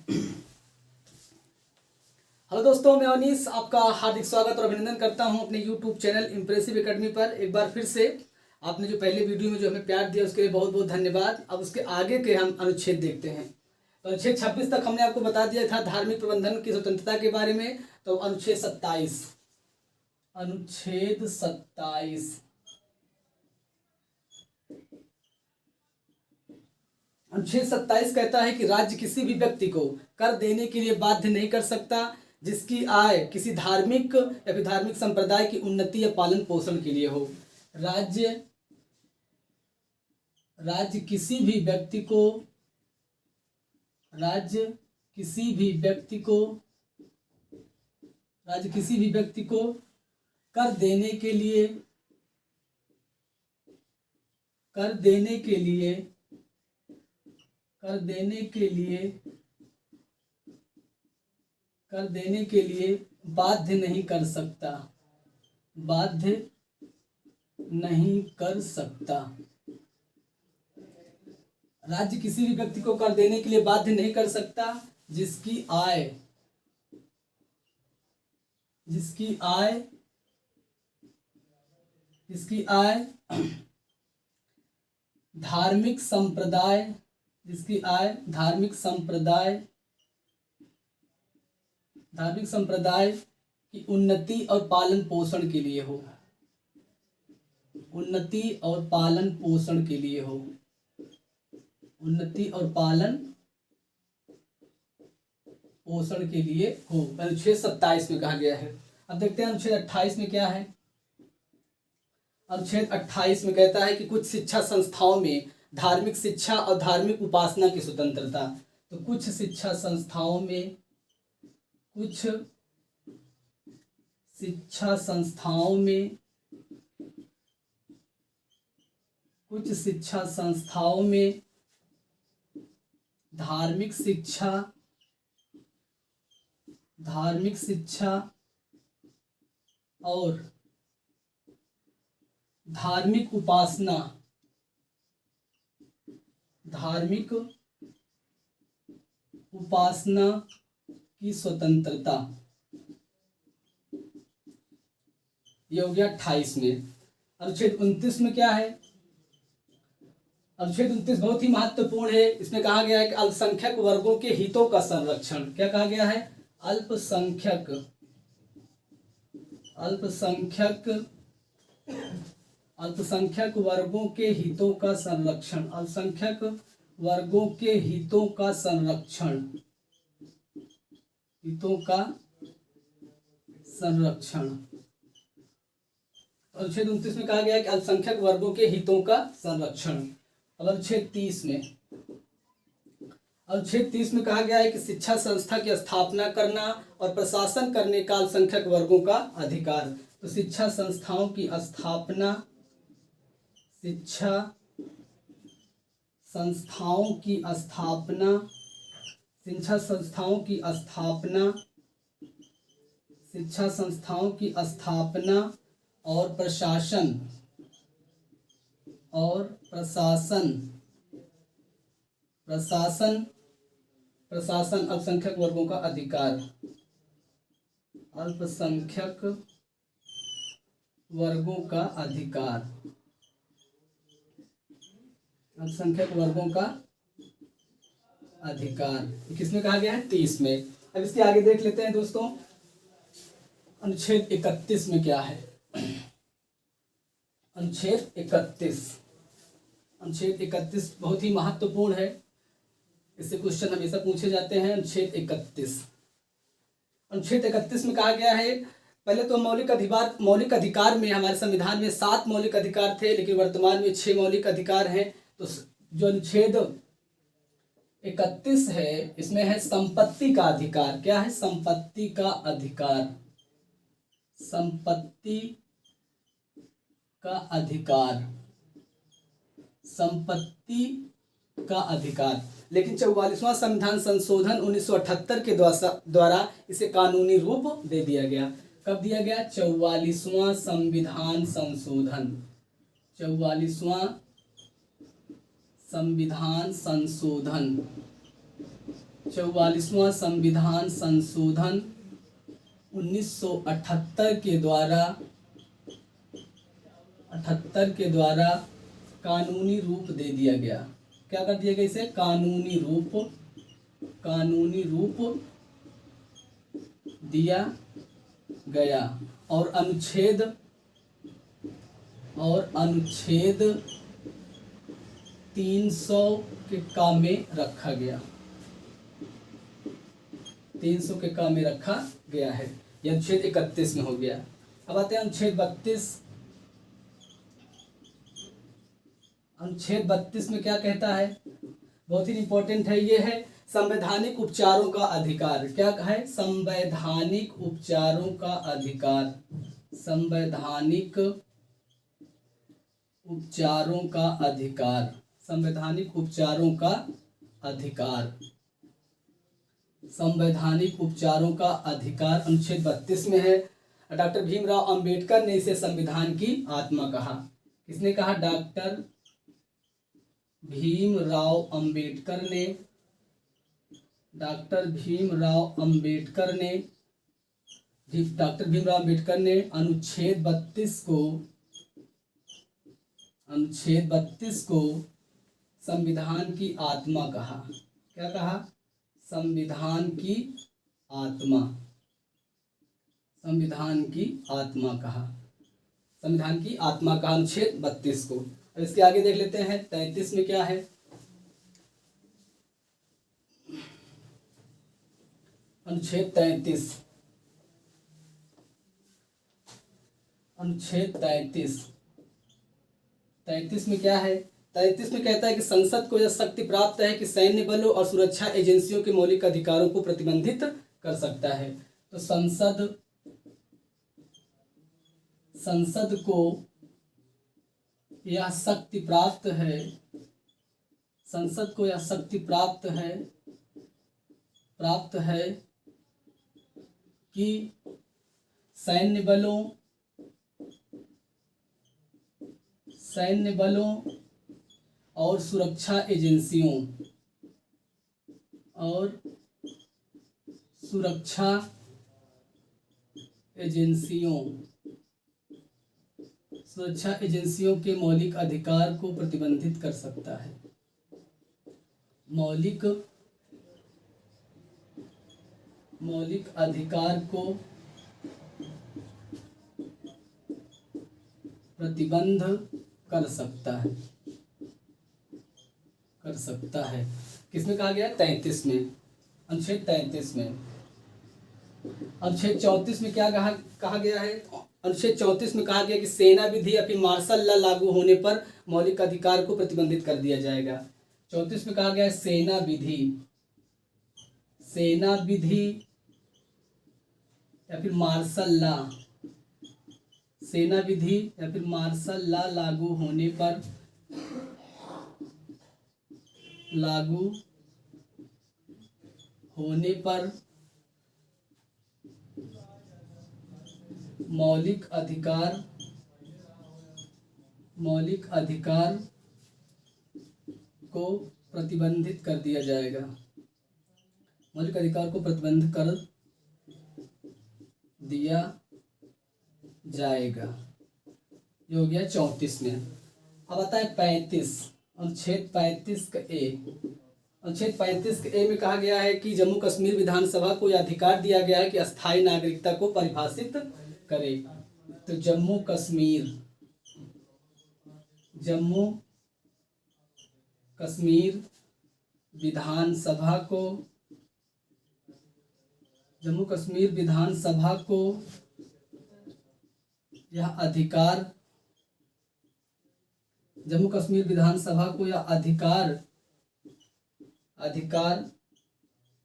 Hello दोस्तों, मैं अनीस आपका हार्दिक स्वागत और अभिनंदन करता हूं अपने YouTube चैनल इम्प्रेसिव एकेडमी पर। एक बार फिर से आपने जो पहले वीडियो में जो हमें प्यार दिया उसके लिए बहुत बहुत धन्यवाद। अब उसके आगे के हम अनुच्छेद देखते हैं। तो अनुच्छेद 26 तक हमने आपको बता दिया था धार्मिक प्रबंधन की स्वतंत्रता के बारे में। तो अनुच्छेद 27 अनुच्छेद 27 कहता है कि राज्य किसी भी व्यक्ति को कर देने के लिए बाध्य नहीं कर सकता जिसकी आय किसी धार्मिक या फिर धार्मिक संप्रदाय की उन्नति या पालन पोषण के लिए हो। राज्य राज्य किसी भी व्यक्ति को राज्य किसी भी व्यक्ति को राज्य किसी भी व्यक्ति को कर देने के लिए कर देने के लिए कर देने के लिए कर देने के लिए बाध्य नहीं कर सकता बाध्य नहीं कर सकता। राज्य किसी भी व्यक्ति को कर देने के लिए बाध्य नहीं कर सकता जिसकी आय जिसकी आय जिसकी आय धार्मिक संप्रदाय जिसकी आय धार्मिक संप्रदाय की उन्नति और पालन पोषण के लिए हो उन्नति और पालन पोषण के लिए हो उन्नति और पालन पोषण के लिए हो। अनुच्छेद 27 में कहा गया है। अब देखते हैं अनुच्छेद 28 में क्या है। अनुच्छेद 28 में कहता है कि कुछ शिक्षा संस्थाओं में धार्मिक शिक्षा और धार्मिक उपासना की स्वतंत्रता। तो कुछ शिक्षा संस्थाओं में धार्मिक शिक्षा और धार्मिक उपासना की स्वतंत्रता। ये हो गया 28 में। अनुच्छेद 29 में क्या है। अनुच्छेद 29 बहुत ही महत्वपूर्ण है। इसमें कहा गया है कि अल्पसंख्यक वर्गों के हितों का संरक्षण। क्या कहा गया है। अल्पसंख्यक वर्गों के हितों का संरक्षण। अल्पसंख्यक वर्गों के हितों का संरक्षण अनुच्छेद 29 में कहा गया है कि अल्पसंख्यक वर्गों के हितों का संरक्षण। अब अनुच्छेद 30 में कहा गया है कि शिक्षा संस्था की स्थापना करना और प्रशासन करने का अल्पसंख्यक वर्गों का अधिकार। तो शिक्षा संस्थाओं की स्थापना शिक्षा संस्थाओं की स्थापना और प्रशासन अल्पसंख्यक वर्गों का अधिकार। अल्पसंख्यक वर्गों का अधिकार किसमें कहा गया है। 30 में। अब इसके आगे देख लेते हैं दोस्तों। अनुच्छेद 31 में क्या है। अनुच्छेद 31 बहुत ही महत्वपूर्ण है। इससे क्वेश्चन हमेशा पूछे जाते हैं। अनुच्छेद 31 में कहा गया है, पहले तो मौलिक अधिकार में हमारे संविधान में 7 मौलिक अधिकार थे, लेकिन वर्तमान में 6 मौलिक अधिकार हैं। तो जो अनुच्छेद 31 है इसमें है संपत्ति का अधिकार। क्या है। संपत्ति का अधिकार। लेकिन 44वां संविधान संशोधन 1978 के द्वारा इसे कानूनी रूप दे दिया गया। कब दिया गया। 44वां संविधान संशोधन 44वां संविधान संशोधन 1978 के द्वारा कानूनी रूप दे दिया गया। क्या कर दिया गया इसे? कानूनी रूप दिया गया। और अनुच्छेद 300 के काम में रखा गया। 300 के काम में रखा गया है। यह अनुच्छेद 31 में हो गया। अब आते हैं अनुच्छेद 32। अनुच्छेद 32 में क्या कहता है? बहुत ही इंपॉर्टेंट है। ये है संवैधानिक उपचारों का अधिकार। क्या है? संवैधानिक उपचारों का अधिकार। संवैधानिक उपचारों का अधिकार। संवैधानिक उपचारों का अधिकार। संवैधानिक उपचारों का अधिकार अनुच्छेद 32 में है। डॉक्टर भीमराव अंबेडकर ने इसे संविधान की आत्मा कहा। किसने कहा? डॉक्टर भीमराव अंबेडकर ने डॉक्टर भीमराव अंबेडकर ने अनुच्छेद 32 को संविधान की आत्मा कहा। क्या कहा? संविधान की आत्मा। संविधान की आत्मा कहा। संविधान की आत्मा कहा अनुच्छेद 32 को। अब इसके आगे देख लेते हैं 33 में क्या है। अनुच्छेद 33। अनुच्छेद 33 में क्या है? 33 में कहता है कि संसद को यह शक्ति प्राप्त है कि सैन्य बलों और सुरक्षा एजेंसियों के मौलिक अधिकारों को प्रतिबंधित कर सकता है। तो संसद को यह शक्ति प्राप्त है। संसद को यह शक्ति प्राप्त है कि सैन्य बलों और सुरक्षा एजेंसियों के मौलिक अधिकार को प्रतिबंधित कर सकता है। मौलिक अधिकार को प्रतिबंध कर सकता है। किसमें कहा गया? 33 में। अनुच्छेद 33 में। अनुच्छेद 34 में क्या कहा गया है? अनुच्छेद 34 में कहा गया कि सेना विधि या फिर मार्शल लॉ लागू होने पर मौलिक अधिकार को प्रतिबंधित कर दिया जाएगा। 34 में कहा गया है सेना विधि या फिर मार्शल लॉ। सेना विधि या फिर मार्शल लॉ लागू होने पर मौलिक अधिकार को प्रतिबंधित कर दिया जाएगा। मौलिक अधिकार को प्रतिबंधित कर दिया जाएगा। ये हो गया 34 में। अब आता है 35। अनुच्छेद 35 का ए। अनुच्छेद 35 के ए में कहा गया है कि जम्मू कश्मीर विधानसभा को यह अधिकार दिया गया है कि अस्थायी नागरिकता को परिभाषित करे। तो जम्मू कश्मीर विधानसभा को यह अधिकार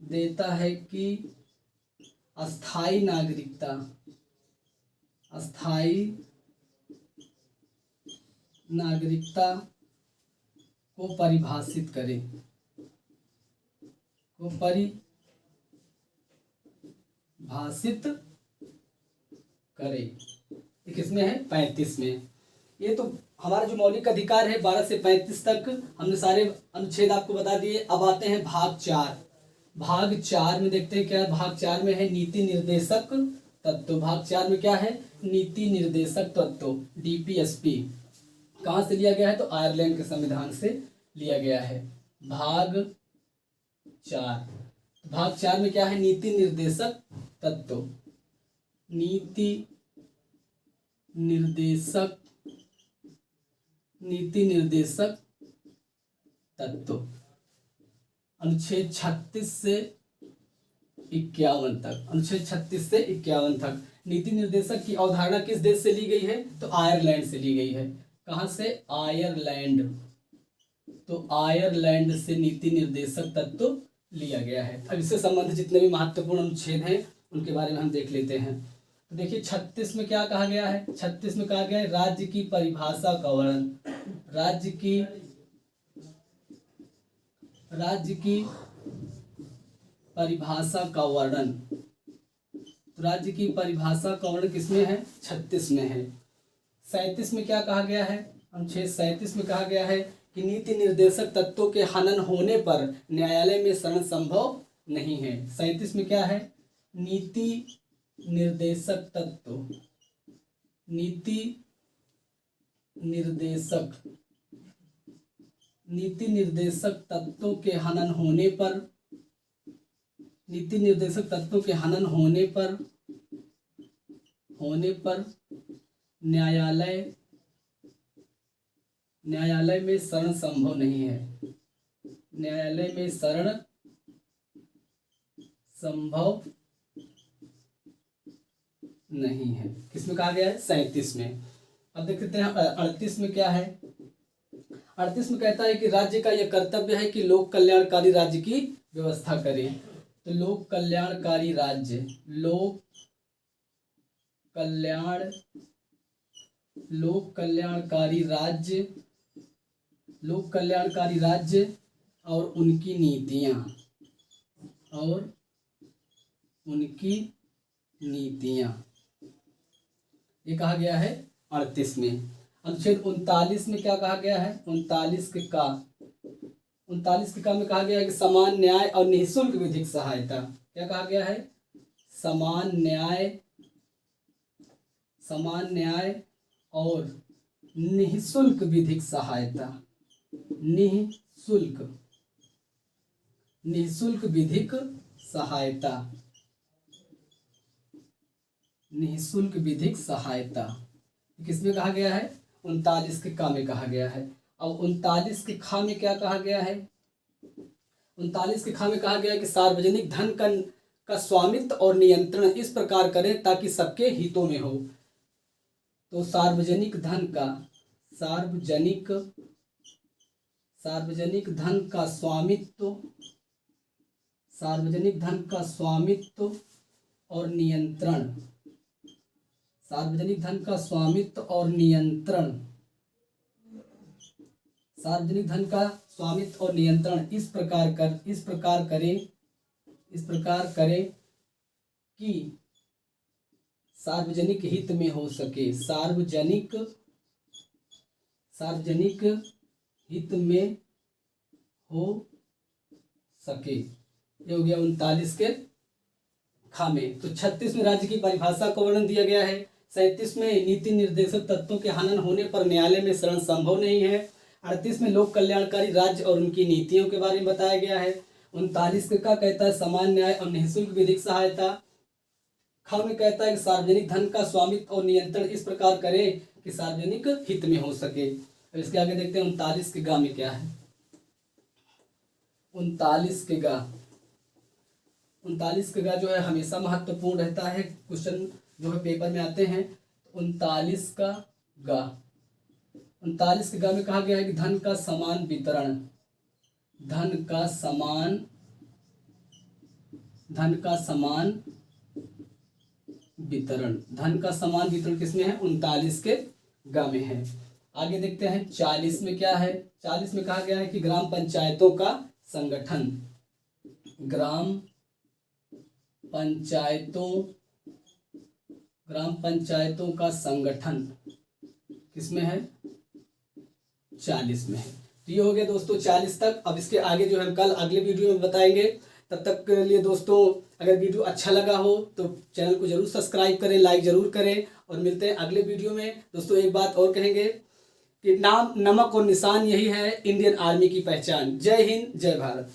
देता है कि अस्थायी नागरिकता को परिभाषित करे। किसमें है? 35 में। ये तो हमारा जो मौलिक अधिकार है 12 से 35 तक हमने सारे अनुच्छेद आपको बता दिए। अब आते हैं भाग 4। भाग 4 में देखते हैं क्या है। भाग 4 में है नीति निर्देशक तत्व। भाग 4 में क्या है, नीति निर्देशक तत्व, डीपीएसपी। कहाँ से लिया गया है, तो आयरलैंड के संविधान से लिया गया है। भाग 4, भाग 4 में क्या है, नीति निर्देशक तत्व, नीति निर्देशक, नीति निर्देशक तत्व, अनुच्छेद 36 से 51 तक, अनुच्छेद 36 से 51 तक। नीति निर्देशक की अवधारणा किस देश से ली गई है, तो आयरलैंड से ली गई है। कहाँ से, आयरलैंड। तो आयरलैंड से नीति निर्देशक तत्व लिया गया है। अब इससे संबंधित जितने भी महत्वपूर्ण अनुच्छेद हैं उनके बारे में हम देख लेते हैं। तो देखिए 36 में क्या कहा गया है, 36 में कहा गया है राज्य की परिभाषा का वर्णन, राज्य की परिभाषा का वर्णन। तो राज्य की परिभाषा का वर्णन किसमें है, 36 में है। 37 में क्या कहा गया है, अनुच्छेद 37 में कहा गया है कि नीति निर्देशक तत्वों के हनन होने पर न्यायालय में शरण संभव नहीं है। 37 में क्या है, नीति निर्देशक तत्व, नीति निर्देशक तत्वों के हनन होने पर, नीति निर्देशक तत्वों के हनन होने पर न्यायालय में शरण संभव नहीं है, न्यायालय में शरण संभव नहीं है। किसमें कहा गया है, 37 में। अब देखते हैं 38 में क्या है। 38 में कहता है कि राज्य का यह कर्तव्य है कि लोक कल्याणकारी राज्य की व्यवस्था करे। तो लोक कल्याणकारी राज्य, लोक कल्याणकारी राज्य और उनकी नीतियां, ये कहा गया है 38 में। अनुच्छेद 39 में क्या कहा गया है, 39 के का में कहा गया है कि समान न्याय और निःशुल्क विधिक सहायता। क्या कहा गया है, समान न्याय और निःशुल्क विधिक सहायता, निःशुल्क विधिक सहायता किसमें कहा गया है, 39 के का में कहा गया है। अब 39 के खा में क्या कहा गया है, 39 के खा में कहा गया है कि सार्वजनिक धन का स्वामित्व और नियंत्रण इस प्रकार करें ताकि सबके हितों में हो। तो सार्वजनिक धन का स्वामित्व और नियंत्रण, सार्वजनिक धन का स्वामित्व और नियंत्रण इस प्रकार करे कि सार्वजनिक हित में हो सके, सार्वजनिक हित में हो सके। ये हो गया 39 के खा में। तो 36 में राज्य की परिभाषा का वर्णन दिया गया है। 37 में नीति निर्देशक तत्वों के हनन होने पर न्यायालय में शरण संभव नहीं है। 38 में लोक कल्याणकारी राज्य और उनकी नीतियों के बारे में बताया गया है। 39 का कहता है समान न्याय और निःशुल्क विधिक सहायता। ख में कहता है कि सार्वजनिक धन का स्वामित्व और नियंत्रण इस प्रकार करे कि सार्वजनिक हित में हो सके। अब इसके आगे देखते हैं 39 के गा में क्या है। 39 के गा जो है हमेशा महत्वपूर्ण रहता है, क्वेश्चन जो है पेपर में आते हैं। 39 का गा में कहा गया है कि धन का समान वितरण, धन का समान वितरण किसमें है, 39 के गा में है। आगे देखते हैं 40 में क्या है। 40 में कहा गया है कि ग्राम पंचायतों का संगठन, ग्राम पंचायतों का संगठन किसमें है, 40 में है। तो ये हो गया दोस्तों 40 तक। अब इसके आगे जो हम कल अगले वीडियो में बताएंगे तब तक के लिए दोस्तों, अगर वीडियो अच्छा लगा हो तो चैनल को जरूर सब्सक्राइब करें, लाइक ज़रूर करें, और मिलते हैं अगले वीडियो में। दोस्तों एक बात और कहेंगे कि नाम, नमक और निशान यही है इंडियन आर्मी की पहचान। जय हिंद, जय भारत।